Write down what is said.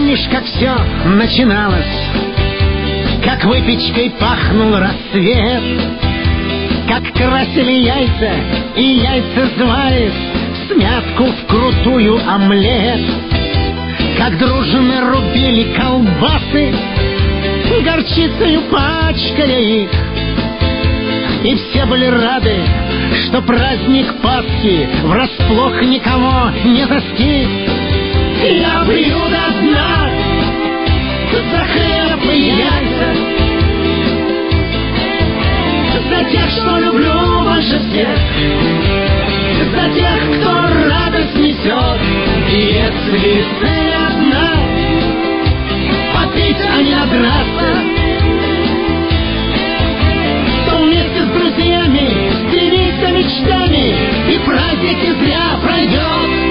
Помнишь, как все начиналось? Как выпечкой пахнул рассвет, как красили яйца, и яйца звали смятку в крутую омлет, как дружно рубили колбасы, горчицею пачкали их, и все были рады, что праздник Пасхи врасплох никого не застиг. Я пью до дна за хлеб и яйца, за тех, что люблю больше всех, за тех, кто радость несет. И если цель одна — попить, а не надраться, то вместе с друзьями стремиться мечтами, и праздник не зря пройдет.